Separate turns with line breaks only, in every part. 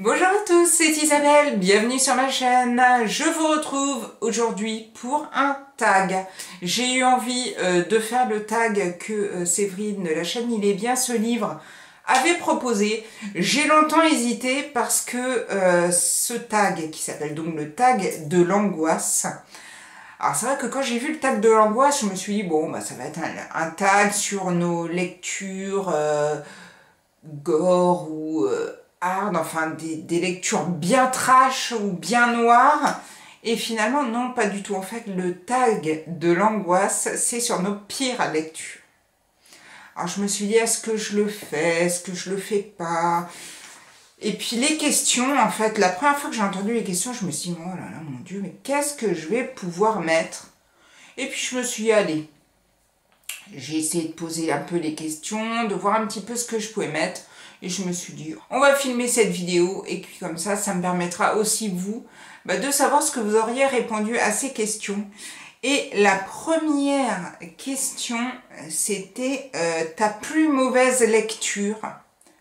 Bonjour à tous, c'est Isabelle, bienvenue sur ma chaîne. Je vous retrouve aujourd'hui pour un tag. J'ai eu envie de faire le tag que Séverine de la chaîne Il est bien ce livre avait proposé. J'ai longtemps hésité parce que ce tag, qui s'appelle donc le tag de l'angoisse, alors c'est vrai que quand j'ai vu le tag de l'angoisse, je me suis dit bon bah ça va être un tag sur nos lectures gore ou hard, enfin des lectures bien trash ou bien noires. Et finalement, non, pas du tout. En fait, le tag de l'angoisse, c'est sur nos pires lectures. Alors je me suis dit, est-ce que je le fais? Est-ce que je le fais pas? Et puis les questions, en fait, la première fois que j'ai entendu les questions, je me suis dit, oh là là, mon Dieu, mais qu'est-ce que je vais pouvoir mettre? Et puis je me suis dit, allez, j'ai essayé de poser un peu les questions, de voir un petit peu ce que je pouvais mettre. Et je me suis dit, on va filmer cette vidéo. Et puis comme ça me permettra aussi, vous, de savoir ce que vous auriez répondu à ces questions. Et la première question, c'était ta plus mauvaise lecture.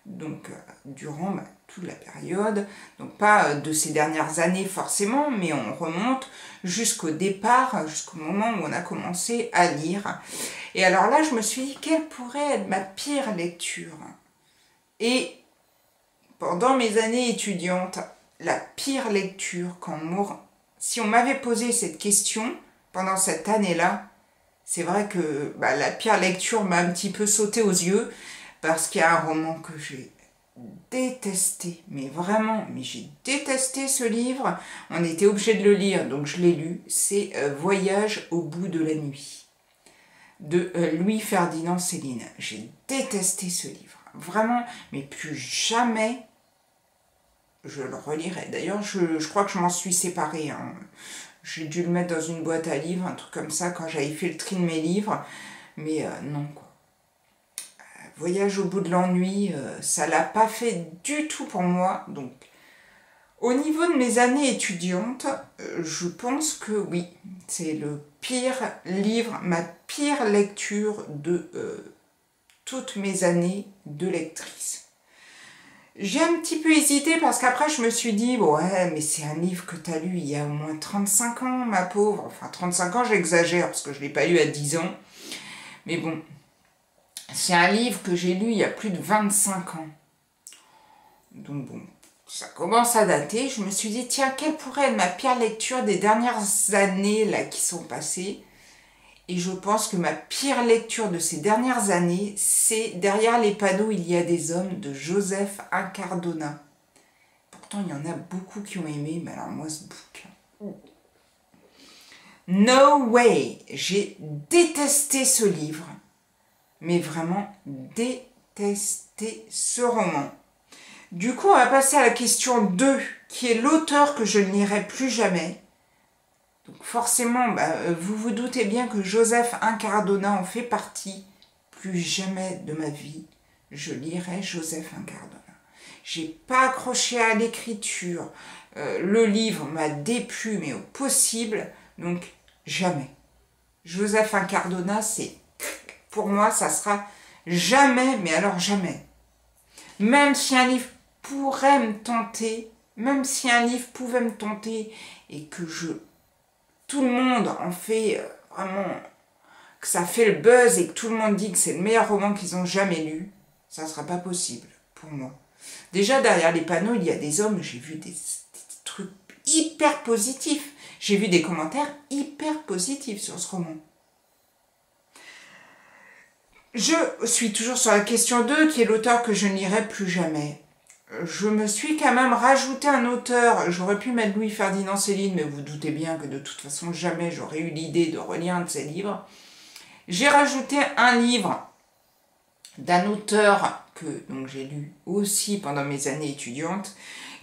Donc, durant toute la période. Donc, pas de ces dernières années forcément, mais on remonte jusqu'au départ, jusqu'au moment où on a commencé à lire. Et alors là, je me suis dit, quelle pourrait être ma pire lecture? Et pendant mes années étudiantes, la pire lecture, si on m'avait posé cette question pendant cette année-là, c'est vrai que la pire lecture m'a un petit peu sauté aux yeux parce qu'il y a un roman que j'ai détesté, mais vraiment, mais j'ai détesté ce livre. On était obligé de le lire, donc je l'ai lu. C'est Voyage au bout de la nuit de Louis-Ferdinand Céline. J'ai détesté ce livre, vraiment, mais plus jamais je le relirai. D'ailleurs, je crois que je m'en suis séparée. Hein. J'ai dû le mettre dans une boîte à livres, un truc comme ça, quand j'avais fait le tri de mes livres. Mais non, quoi. Voyage au bout de l'ennui, ça l'a pas fait du tout pour moi. Donc, au niveau de mes années étudiantes, je pense que oui, c'est le pire livre, ma pire lecture de toutes mes années de lectrice. J'ai un petit peu hésité parce qu'après je me suis dit, bon, ouais, mais c'est un livre que tu as lu il y a au moins 35 ans, ma pauvre. Enfin, 35 ans, j'exagère parce que je ne l'ai pas lu à 10 ans. Mais bon, c'est un livre que j'ai lu il y a plus de 25 ans. Donc bon, ça commence à dater. Je me suis dit, tiens, quelle pourrait être ma pire lecture des dernières années là qui sont passées? Et je pense que ma pire lecture de ces dernières années, c'est Derrière les panneaux, il y a des hommes de Joseph Incardona. Pourtant, il y en a beaucoup qui ont aimé, mais alors moi, ce bouquin... No way! J'ai détesté ce livre, mais vraiment détesté ce roman. Du coup, on va passer à la question 2, qui est l'auteur que je ne lirai plus jamais. Donc forcément, vous vous doutez bien que Joseph Incardona en fait partie. Plus jamais de ma vie, je lirai Joseph Incardona. J'ai pas accroché à l'écriture. Le livre m'a déplu, mais au possible. Donc, jamais. Joseph Incardona, c'est... Pour moi, ça sera jamais, mais alors jamais. Même si un livre pourrait me tenter, même si un livre pouvait me tenter et que tout le monde en fait vraiment, que ça fait le buzz et que tout le monde dit que c'est le meilleur roman qu'ils ont jamais lu, ça ne sera pas possible pour moi. Déjà, derrière les panneaux, il y a des hommes, j'ai vu des trucs hyper positifs. J'ai vu des commentaires hyper positifs sur ce roman. Je suis toujours sur la question 2, qui est l'auteur que je ne lirai plus jamais. Je me suis quand même rajouté un auteur. J'aurais pu mettre Louis-Ferdinand Céline, mais vous doutez bien que de toute façon, jamais j'aurais eu l'idée de relire un de ses livres. J'ai rajouté un livre d'un auteur que j'ai lu aussi pendant mes années étudiantes,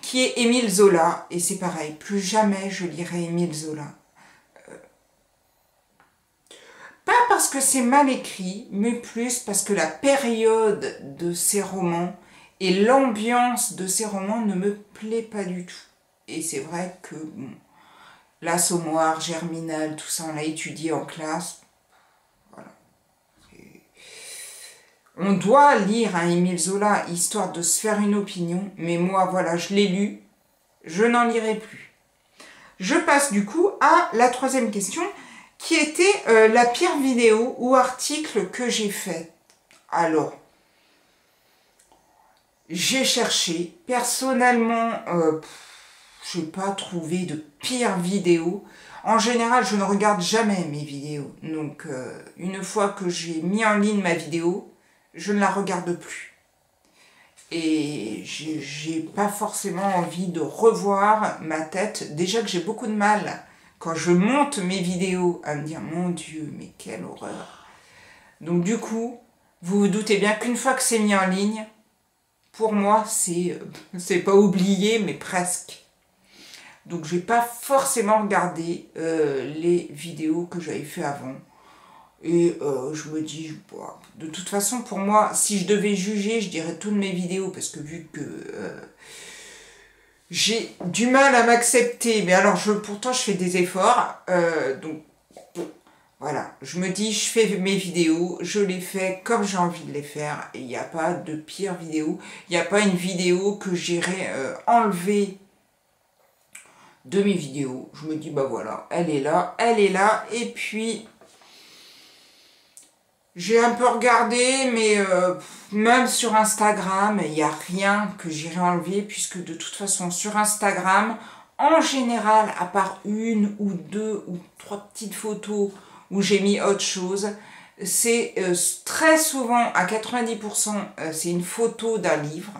qui est Émile Zola. Et c'est pareil, plus jamais je lirai Émile Zola. Pas parce que c'est mal écrit, mais plus parce que la période de ces romans et l'ambiance de ces romans ne me plaît pas du tout. Et c'est vrai que, bon, l'Assommoir, Germinal, tout ça, on l'a étudié en classe. Voilà. On doit lire un Émile Zola histoire de se faire une opinion, mais moi, voilà, je l'ai lu, je n'en lirai plus. Je passe du coup à la troisième question, qui était la pire vidéo ou article que j'ai fait. Alors, j'ai cherché, personnellement, je n'ai pas trouvé de pire vidéo. En général, je ne regarde jamais mes vidéos. Donc, une fois que j'ai mis en ligne ma vidéo, je ne la regarde plus. Et j'ai pas forcément envie de revoir ma tête. Déjà que j'ai beaucoup de mal quand je monte mes vidéos à me dire mon Dieu, mais quelle horreur. Donc du coup, vous vous doutez bien qu'une fois que c'est mis en ligne, pour moi, c'est pas oublié, mais presque. Donc je vais pas forcément regarder les vidéos que j'avais fait avant. Et je me dis, bah, de toute façon, pour moi, si je devais juger, je dirais toutes mes vidéos, parce que vu que j'ai du mal à m'accepter, mais alors pourtant je fais des efforts, donc voilà, je me dis, je fais mes vidéos, je les fais comme j'ai envie de les faire, et il n'y a pas de pire vidéo, il n'y a pas une vidéo que j'irai enlever de mes vidéos. Je me dis, bah voilà, elle est là, et puis j'ai un peu regardé, mais même sur Instagram, il n'y a rien que j'irai enlever, puisque de toute façon, sur Instagram, en général, à part une ou deux ou trois petites photos où j'ai mis autre chose, c'est très souvent, à 90%, c'est une photo d'un livre.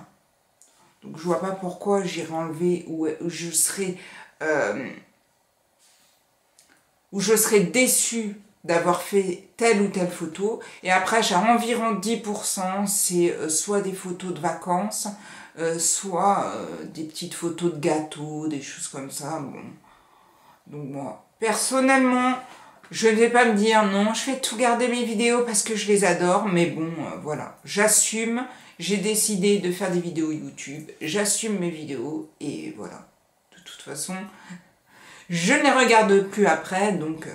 Donc je vois pas pourquoi j'irai enlever ou je serais déçue d'avoir fait telle ou telle photo. Et après, j'ai environ 10%, c'est soit des photos de vacances, soit des petites photos de gâteaux, des choses comme ça. Bon. Donc moi, personnellement, je ne vais pas me dire non, je vais tout garder mes vidéos parce que je les adore, mais bon, voilà, j'assume, j'ai décidé de faire des vidéos YouTube, j'assume mes vidéos, et voilà. De toute façon, je ne les regarde plus après, donc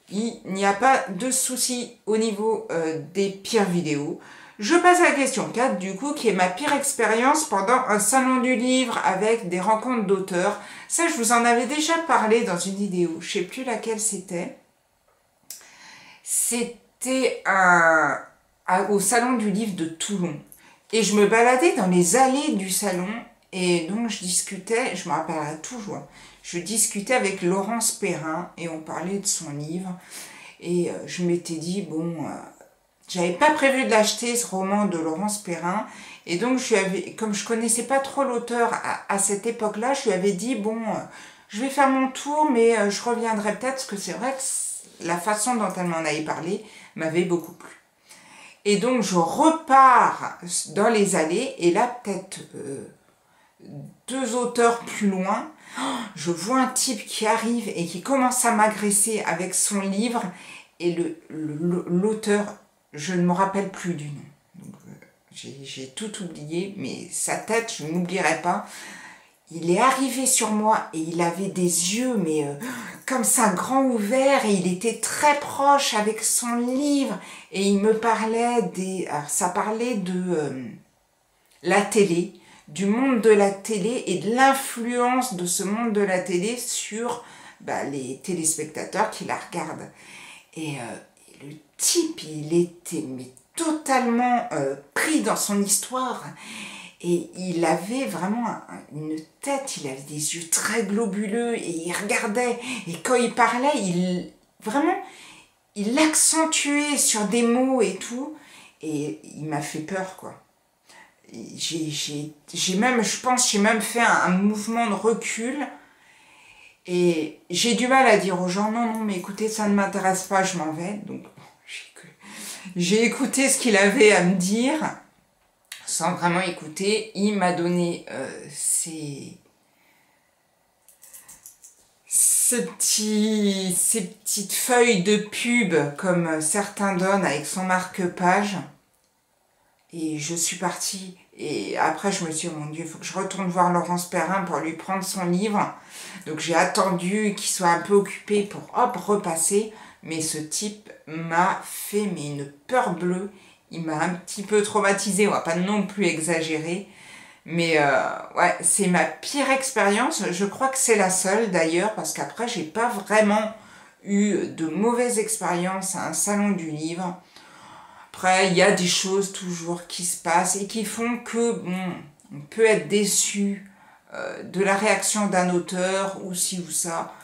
il n'y a pas de souci au niveau des pires vidéos. Je passe à la question 4, du coup, qui est ma pire expérience pendant un salon du livre avec des rencontres d'auteurs. Ça, je vous en avais déjà parlé dans une vidéo, je ne sais plus laquelle c'était. C'était au salon du livre de Toulon. Et je me baladais dans les allées du salon, et donc je discutais, je me rappellerai toujours, je discutais avec Laurence Perrin, et on parlait de son livre, et je m'étais dit, bon, j'avais pas prévu de l'acheter, ce roman de Laurence Perrin, et donc comme je connaissais pas trop l'auteur à cette époque-là, je lui avais dit, bon, je vais faire mon tour, mais je reviendrai peut-être, parce que c'est vrai que la façon dont elle m'en avait parlé m'avait beaucoup plu. Et donc je repars dans les allées, et là, peut-être 2 auteurs plus loin, je vois un type qui arrive et qui commence à m'agresser avec son livre, et l'auteur, je ne me rappelle plus du nom. Donc j'ai tout oublié, mais sa tête, je ne m'oublierai pas. Il est arrivé sur moi et il avait des yeux, mais comme ça, grands ouverts, et il était très proche avec son livre, et il me parlait alors ça parlait de la télé, du monde de la télé et de l'influence de ce monde de la télé sur les téléspectateurs qui la regardent. Et le type, il était totalement pris dans son histoire. Et il avait vraiment une tête, il avait des yeux très globuleux, et il regardait. Et quand il parlait, il accentuait sur des mots et tout. Et il m'a fait peur, quoi. J'ai même, je pense, j'ai même fait un mouvement de recul. Et j'ai du mal à dire aux gens, non, mais écoutez, ça ne m'intéresse pas, je m'en vais. Donc, j'ai écouté ce qu'il avait à me dire, sans vraiment écouter. Il m'a donné ces petites feuilles de pub, comme certains donnent avec son marque-page. Et je suis partie Et après, je me suis dit, oh mon Dieu, il faut que je retourne voir Laurence Perrin pour lui prendre son livre. Donc j'ai attendu qu'il soit un peu occupé pour, hop, repasser. Mais ce type m'a fait une peur bleue. Il m'a un petit peu traumatisée, on va pas non plus exagérer. Mais ouais, c'est ma pire expérience. Je crois que c'est la seule d'ailleurs, parce qu'après, j'ai pas vraiment eu de mauvaises expériences à un salon du livre. Après, il y a des choses toujours qui se passent et qui font que, bon, on peut être déçu de la réaction d'un auteur ou ci ou ça.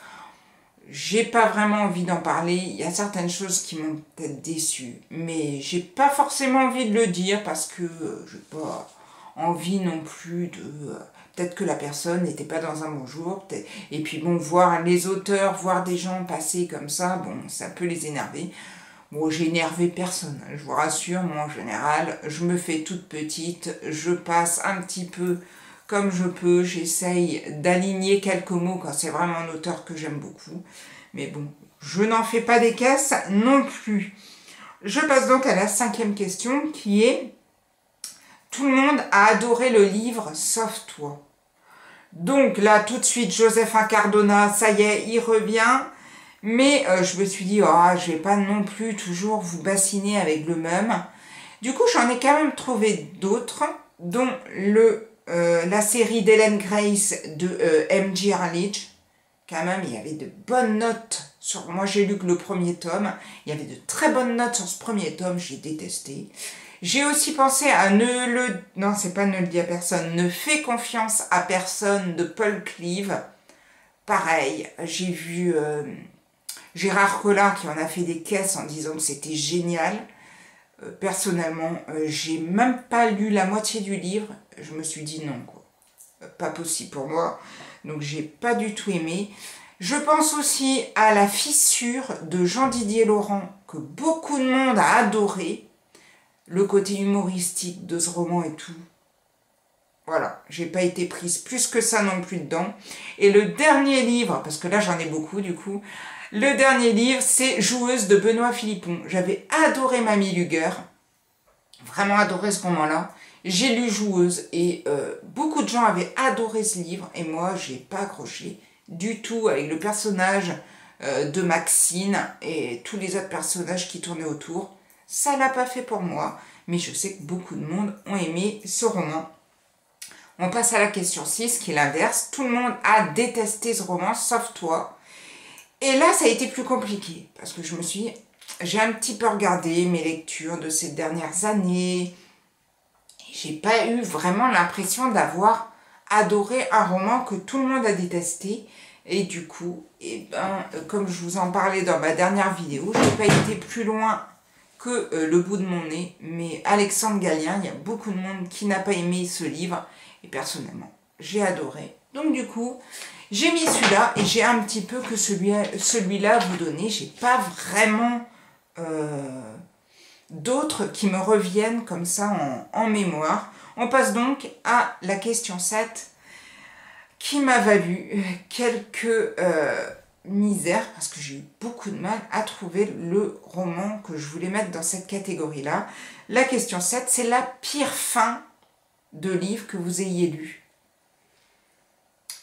J'ai pas vraiment envie d'en parler. Il y a certaines choses qui m'ont peut-être déçu, mais j'ai pas forcément envie de le dire parce que j'ai pas envie non plus de... peut-être que la personne n'était pas dans un bon jour. Et puis bon, voir les auteurs, voir des gens passer comme ça, bon, ça peut les énerver. Bon, j'ai énervé personne, je vous rassure, moi en général, je me fais toute petite, je passe un petit peu comme je peux, j'essaye d'aligner quelques mots quand c'est vraiment un auteur que j'aime beaucoup. Mais bon, je n'en fais pas des caisses non plus. Je passe donc à la 5e question qui est « Tout le monde a adoré le livre sauf toi ». Donc là, tout de suite, Joseph Cardona, ça y est, il revient. Mais je me suis dit, oh, je vais pas non plus toujours vous bassiner avec le même. Du coup, j'en ai quand même trouvé d'autres, dont la série d'Ellen Grace de M.G. Erlich. Quand même, il y avait de bonnes notes. Moi, j'ai lu que le premier tome. Il y avait de très bonnes notes sur ce premier tome. J'ai détesté. J'ai aussi pensé à non, c'est pas Ne le dis à personne. Ne fais confiance à personne de Paul Cleave. Pareil, j'ai vu... Gérard Collin qui en a fait des caisses en disant que c'était génial. Personnellement, j'ai même pas lu la moitié du livre. Je me suis dit non, quoi. Pas possible pour moi. Donc j'ai pas du tout aimé. Je pense aussi à La Fissure de Jean-Didier Laurent, que beaucoup de monde a adoré. Le côté humoristique de ce roman et tout. Voilà, j'ai pas été prise plus que ça non plus dedans. Et le dernier livre, parce que là j'en ai beaucoup du coup, le dernier livre, c'est Joueuse de Benoît Philippon. J'avais adoré Mamie Luger, vraiment adoré ce roman-là. J'ai lu Joueuse et beaucoup de gens avaient adoré ce livre et moi, j'ai pas accroché du tout avec le personnage de Maxine et tous les autres personnages qui tournaient autour. Ça l'a pas fait pour moi, mais je sais que beaucoup de monde ont aimé ce roman. On passe à la question 6, qui est l'inverse. Tout le monde a détesté ce roman, sauf toi. Et là, ça a été plus compliqué, parce que je me suis dit, j'ai un petit peu regardé mes lectures de ces dernières années. J'ai pas eu vraiment l'impression d'avoir adoré un roman que tout le monde a détesté. Et du coup, comme je vous en parlais dans ma dernière vidéo, je n'ai pas été plus loin que le bout de mon nez. Mais Alexandre Gallien, il y a beaucoup de monde qui n'a pas aimé ce livre. Et personnellement, j'ai adoré. Donc du coup, j'ai mis celui-là et j'ai un petit peu que celui-là à vous donner. J'ai pas vraiment d'autres qui me reviennent comme ça en mémoire. On passe donc à la question 7 qui m'a valu quelques misères parce que j'ai eu beaucoup de mal à trouver le roman que je voulais mettre dans cette catégorie-là. La question 7, c'est la pire fin de livre que vous ayez lu.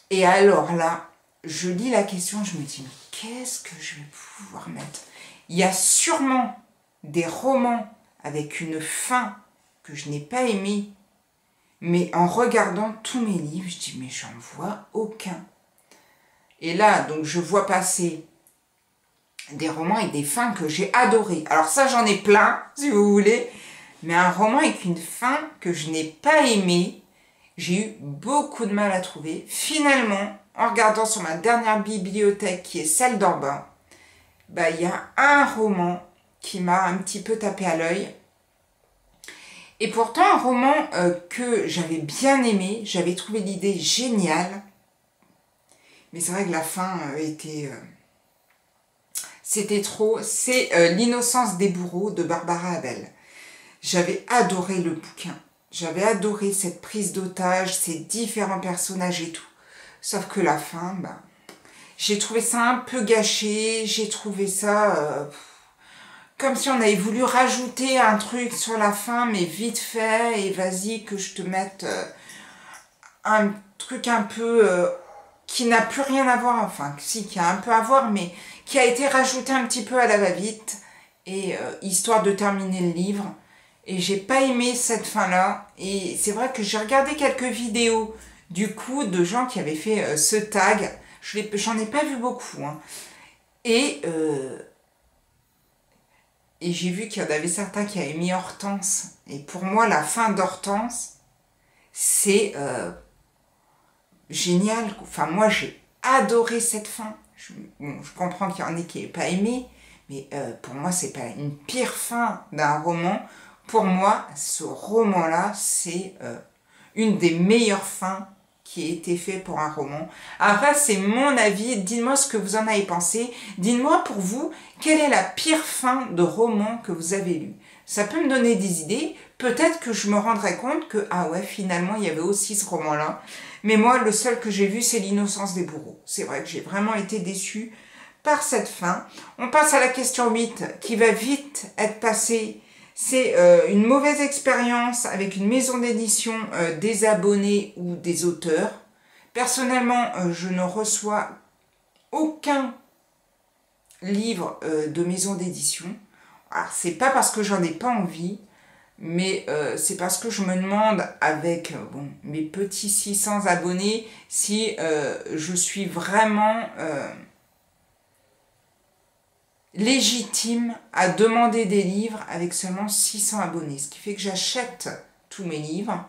Et alors là, je lis la question, je me dis, mais qu'est-ce que je vais pouvoir mettre? Il y a sûrement des romans avec une fin que je n'ai pas aimée, mais en regardant tous mes livres, je dis, mais j'en vois aucun. Et là, donc, je vois passer des romans avec des fins que j'ai adorées. Alors ça, j'en ai plein, si vous voulez, mais un roman avec une fin que je n'ai pas aimée, j'ai eu beaucoup de mal à trouver. Finalement, en regardant sur ma dernière bibliothèque, qui est celle d'en bas, bah, il y a un roman qui m'a un petit peu tapé à l'œil. Et pourtant, un roman que j'avais bien aimé, j'avais trouvé l'idée géniale. Mais c'est vrai que la fin était... c'était trop. C'est L'innocence des bourreaux de Barbara Abel. J'avais adoré le bouquin. J'avais adoré cette prise d'otage, ces différents personnages et tout. Sauf que la fin, bah, j'ai trouvé ça un peu gâché. J'ai trouvé ça comme si on avait voulu rajouter un truc sur la fin, mais vite fait, et vas-y que je te mette un truc un peu qui n'a plus rien à voir, enfin si, qui a un peu à voir, mais qui a été rajouté un petit peu à la va-vite, et histoire de terminer le livre. Et j'ai pas aimé cette fin-là, et c'est vrai que j'ai regardé quelques vidéos, du coup, de gens qui avaient fait ce tag. J'en ai pas vu beaucoup, hein. Et j'ai vu qu'il y en avait certains qui avaient mis Hortense. Et pour moi, la fin d'Hortense, c'est génial. Enfin, moi, j'ai adoré cette fin. Bon, je comprends qu'il y en ait qui n'aient pas aimé, mais pour moi, c'est pas une pire fin d'un roman. Pour moi, ce roman-là, c'est une des meilleures fins qui a été fait pour un roman. Après, c'est mon avis. Dites-moi ce que vous en avez pensé. Dites-moi pour vous, quelle est la pire fin de roman que vous avez lu. Ça peut me donner des idées. Peut-être que je me rendrai compte que, ah ouais, finalement, il y avait aussi ce roman-là. Mais moi, le seul que j'ai vu, c'est L'innocence des bourreaux. C'est vrai que j'ai vraiment été déçue par cette fin. On passe à la question 8, qui va vite être passée. C'est une mauvaise expérience avec une maison d'édition des abonnés ou des auteurs. Personnellement, je ne reçois aucun livre de maison d'édition. Alors, c'est pas parce que j'en ai pas envie, mais c'est parce que je me demande avec bon, mes petits 600 abonnés si je suis vraiment légitime à demander des livres avec seulement 600 abonnés. Ce qui fait que j'achète tous mes livres.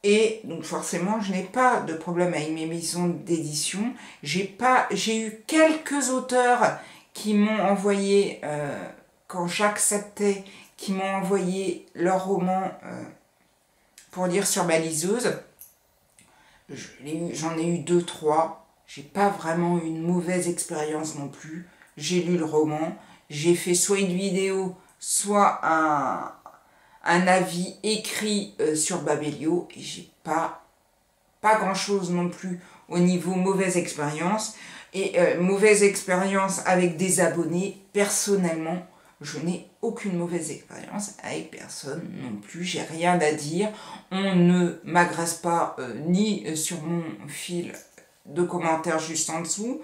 Et donc forcément, je n'ai pas de problème avec mes maisons d'édition. J'ai eu quelques auteurs qui m'ont envoyé, quand j'acceptais, qui m'ont envoyé leur roman pour lire sur ma liseuse. J'en ai eu 2-3. J'ai pas vraiment eu une mauvaise expérience non plus. J'ai lu le roman. J'ai fait soit une vidéo, soit un avis écrit sur Babelio. Et j'ai pas grand chose non plus au niveau mauvaise expérience. Et mauvaise expérience avec des abonnés, personnellement, je n'ai aucune mauvaise expérience avec personne non plus, j'ai rien à dire. On ne m'agresse pas ni sur mon fil de commentaires juste en dessous.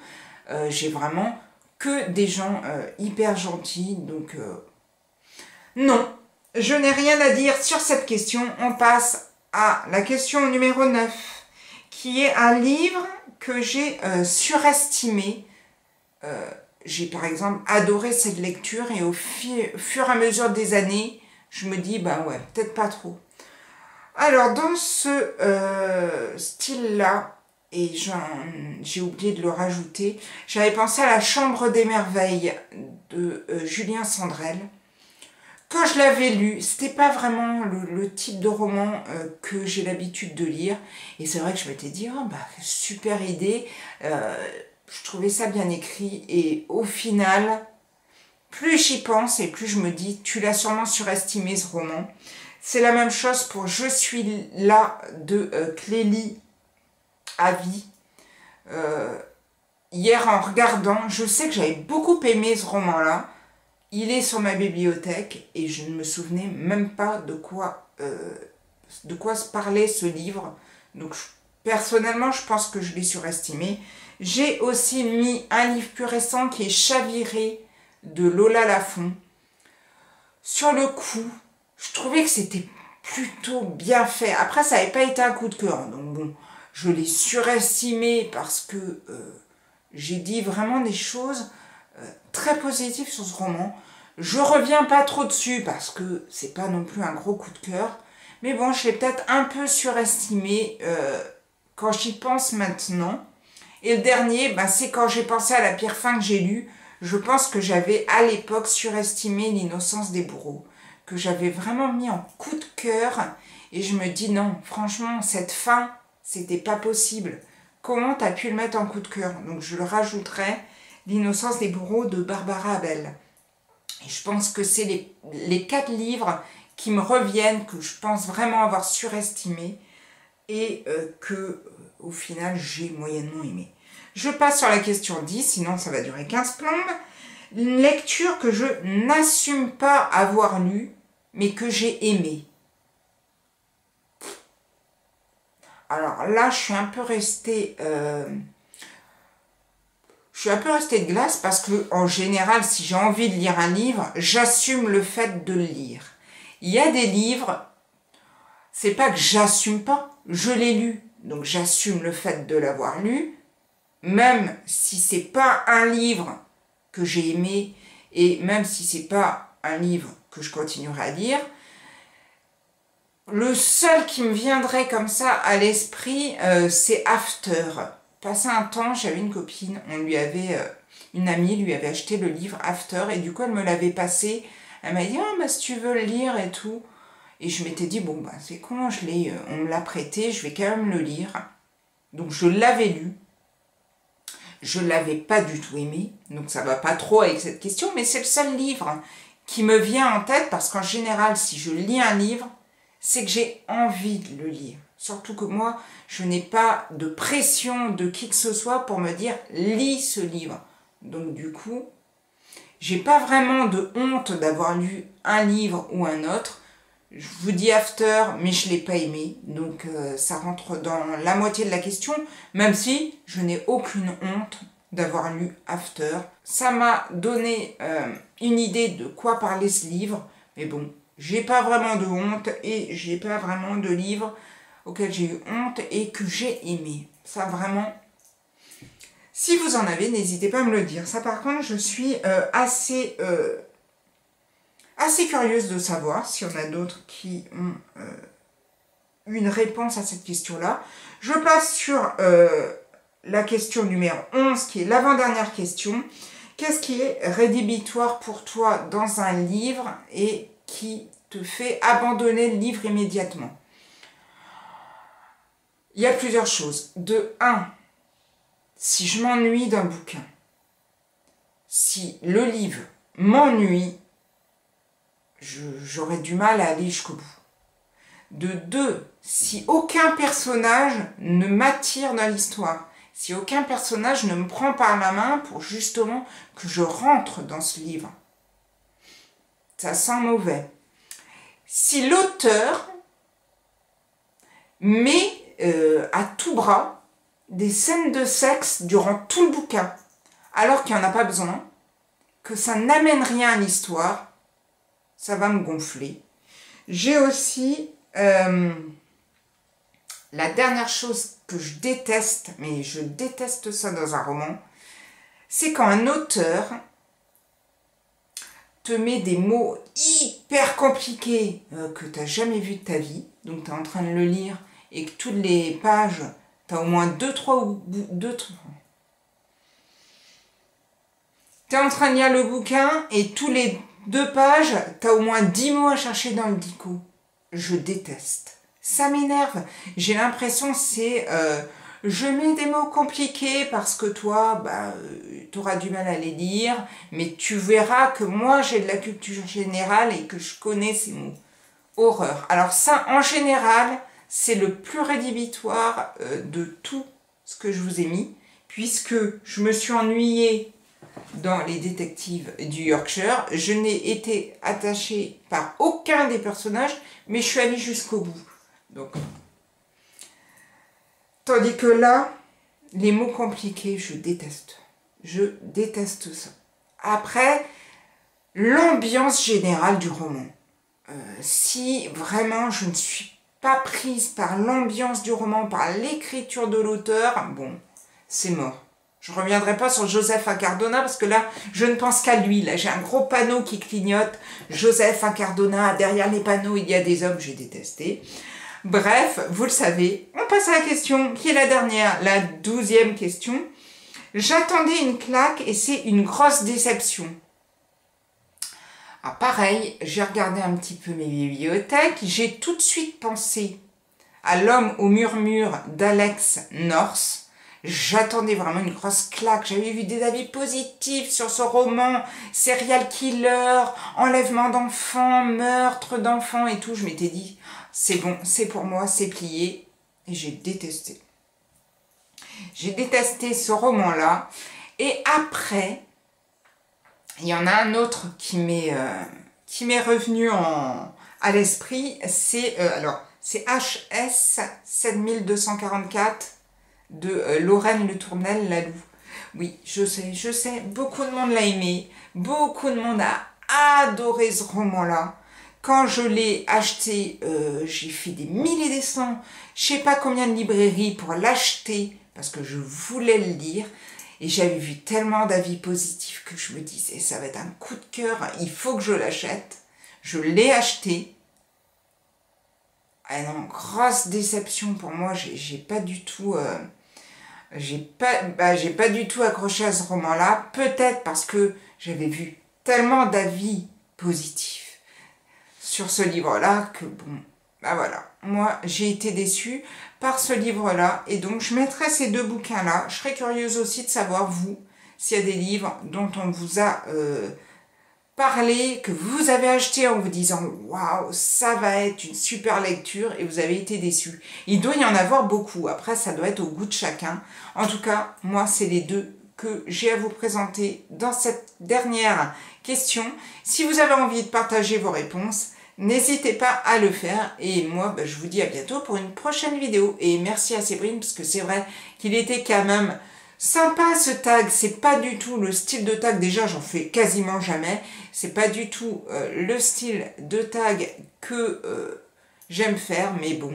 J'ai vraiment que des gens hyper gentils, donc non, je n'ai rien à dire sur cette question. On passe à la question numéro 9, qui est un livre que j'ai surestimé. J'ai par exemple adoré cette lecture et au fur et à mesure des années, je me dis, bah ouais, peut-être pas trop. Alors, dans ce style-là, et j'ai oublié de le rajouter, j'avais pensé à La Chambre des Merveilles de Julien Sandrel. Quand je l'avais lu, c'était pas vraiment le type de roman que j'ai l'habitude de lire. Et c'est vrai que je m'étais dit, oh bah, super idée. Je trouvais ça bien écrit. Et au final, plus j'y pense et plus je me dis, tu l'as sûrement surestimé ce roman. C'est la même chose pour Je suis là de Clélie Avis. Hier en regardant, je sais que j'avais beaucoup aimé ce roman-là. Il est sur ma bibliothèque et je ne me souvenais même pas de quoi se parlait ce livre. Donc personnellement, je pense que je l'ai surestimé. J'ai aussi mis un livre plus récent qui est Chaviré de Lola Lafont. Sur le coup, je trouvais que c'était plutôt bien fait. Après, ça n'avait pas été un coup de cœur. Donc bon, je l'ai surestimé parce que j'ai dit vraiment des choses très positives sur ce roman. Je reviens pas trop dessus parce que c'est pas non plus un gros coup de cœur. Mais bon, je l'ai peut-être un peu surestimé quand j'y pense maintenant. Et le dernier, bah, c'est quand j'ai pensé à la pire fin que j'ai lue. Je pense que j'avais à l'époque surestimé L'innocence des bourreaux. Que j'avais vraiment mis en coup de cœur. Et je me dis non, franchement, cette fin, c'était pas possible. Comment t'as pu le mettre en coup de cœur? Donc je le rajouterai, L'innocence des bourreaux de Barbara Abel. Et je pense que c'est les 4 livres qui me reviennent, que je pense vraiment avoir surestimé et que au final j'ai moyennement aimé. Je passe sur la question 10, sinon ça va durer 15 plombes. Une lecture que je n'assume pas avoir lue, mais que j'ai aimée. Alors là, je suis un peu restée de glace parce que en général, si j'ai envie de lire un livre, j'assume le fait de le lire. Il y a des livres, c'est pas que j'assume pas, je l'ai lu, donc j'assume le fait de l'avoir lu, même si c'est pas un livre que j'ai aimé et même si c'est pas un livre que je continuerai à lire. Le seul qui me viendrait comme ça à l'esprit, c'est After. Passé un temps, j'avais une copine, une amie lui avait acheté le livre After et du coup elle me l'avait passé. Elle m'a dit « Ah bah si tu veux le lire et tout ». Et je m'étais dit « Bon bah c'est con, on me l'a prêté, je vais quand même le lire ». Donc je l'avais lu. Je ne l'avais pas du tout aimé, donc ça va pas trop avec cette question, mais c'est le seul livre qui me vient en tête parce qu'en général, si je lis un livre, c'est que j'ai envie de le lire. Surtout que moi, je n'ai pas de pression de qui que ce soit pour me dire « lis ce livre ». Donc du coup, j'ai pas vraiment de honte d'avoir lu un livre ou un autre. Je vous dis After, mais je ne l'ai pas aimé, donc ça rentre dans la moitié de la question, même si je n'ai aucune honte d'avoir lu After. Ça m'a donné une idée de quoi parlait ce livre, mais bon, j'ai pas vraiment de honte et j'ai pas vraiment de livre auquel j'ai eu honte et que j'ai aimé. Ça vraiment, si vous en avez, n'hésitez pas à me le dire. Ça par contre, je suis assez curieuse de savoir s'il y en a d'autres qui ont une réponse à cette question-là. Je passe sur la question numéro 11, qui est l'avant-dernière question. Qu'est-ce qui est rédhibitoire pour toi dans un livre et qui te fait abandonner le livre immédiatement? Il y a plusieurs choses. De 1, si je m'ennuie d'un bouquin, si le livre m'ennuie, j'aurais du mal à aller jusqu'au bout. De 2, si aucun personnage ne m'attire dans l'histoire, si aucun personnage ne me prend par la main pour justement que je rentre dans ce livre, ça sent mauvais. Si l'auteur met à tout bras des scènes de sexe durant tout le bouquin, alors qu'il n'y en a pas besoin, que ça n'amène rien à l'histoire, ça va me gonfler. J'ai aussi la dernière chose que je déteste, mais je déteste ça dans un roman, c'est quand un auteur te met des mots hyper compliqués que tu n'as jamais vus de ta vie, donc tu es en train de le lire et que toutes les pages, tu as au moins 2-3 tu es en train de lire le bouquin et tous les 2 pages, tu as au moins 10 mots à chercher dans le dico. Je déteste. Ça m'énerve. J'ai l'impression c'est je mets des mots compliqués parce que toi, tu auras du mal à les lire, mais tu verras que moi j'ai de la culture générale et que je connais ces mots. Horreur. Alors ça, en général, c'est le plus rédhibitoire de tout ce que je vous ai mis, puisque je me suis ennuyée dans les détectives du Yorkshire. Je n'ai été attachée par aucun des personnages, mais je suis allée jusqu'au bout. Donc, tandis que là, les mots compliqués, je déteste. Je déteste ça. Après, l'ambiance générale du roman. Si vraiment je ne suis pas prise par l'ambiance du roman, par l'écriture de l'auteur, bon, c'est mort. Je ne reviendrai pas sur Joseph Incardona parce que là, je ne pense qu'à lui. Là, j'ai un gros panneau qui clignote. Joseph Incardona, derrière les panneaux, il y a des hommes, j'ai détesté. Bref, vous le savez. On passe à la question qui est la dernière, la 12e question. J'attendais une claque et c'est une grosse déception. Ah, pareil, j'ai regardé un petit peu mes bibliothèques. J'ai tout de suite pensé à L'homme au murmure d'Alex North. J'attendais vraiment une grosse claque. J'avais vu des avis positifs sur ce roman, serial killer, enlèvement d'enfants, meurtre d'enfants et tout. Je m'étais dit, c'est bon, c'est pour moi, c'est plié. Et j'ai détesté. J'ai détesté ce roman-là. Et après, Il y en a un autre qui m'est revenu à l'esprit, c'est c'est HS 7244 de Lorraine Le Tournel-Laloux. Oui, je sais, beaucoup de monde l'a aimé, beaucoup de monde a adoré ce roman-là. Quand je l'ai acheté, j'ai fait des milliers des cents, je sais pas combien de librairies pour l'acheter, parce que je voulais le lire. Et j'avais vu tellement d'avis positifs que je me disais, ça va être un coup de cœur, il faut que je l'achète. Je l'ai acheté. Ah non, grosse déception pour moi, j'ai pas du tout... j'ai pas du tout accroché à ce roman-là. Peut-être parce que j'avais vu tellement d'avis positifs sur ce livre-là que bon, bah voilà. Moi, j'ai été déçue par ce livre-là et donc je mettrai ces deux bouquins-là. Je serais curieuse aussi de savoir, vous, s'il y a des livres dont on vous a parlé, que vous avez acheté en vous disant « Waouh, ça va être une super lecture » et vous avez été déçu. Il doit y en avoir beaucoup. Après, ça doit être au goût de chacun. En tout cas, moi, c'est les deux que j'ai à vous présenter dans cette dernière question. Si vous avez envie de partager vos réponses, n'hésitez pas à le faire. Et moi, je vous dis à bientôt pour une prochaine vidéo. Et merci à Séverine, parce que c'est vrai qu'il était quand même sympa ce tag. C'est pas du tout le style de tag. Déjà, j'en fais quasiment jamais. C'est pas du tout le style de tag que j'aime faire. Mais bon,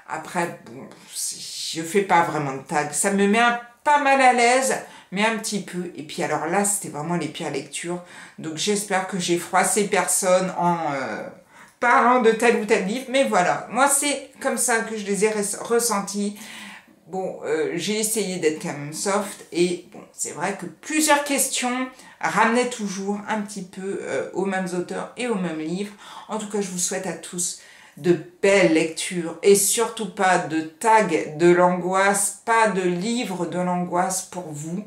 après, bon, je fais pas vraiment de tag. Ça me met pas mal à l'aise, mais un petit peu. Et puis alors là, c'était vraiment les pires lectures. Donc j'espère que j'ai froissé personne en parlant de tel ou tel livre. Mais voilà, moi c'est comme ça que je les ai ressentis. Bon, j'ai essayé d'être quand même soft. Et bon, c'est vrai que plusieurs questions ramenaient toujours un petit peu aux mêmes auteurs et aux mêmes livres. En tout cas, je vous souhaite à tous de belles lectures et surtout pas de tags de l'angoisse, pas de livres de l'angoisse pour vous.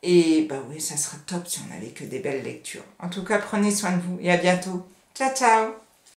Et bah oui, ça serait top si on n'avait que des belles lectures. En tout cas, prenez soin de vous et à bientôt. Ciao, ciao!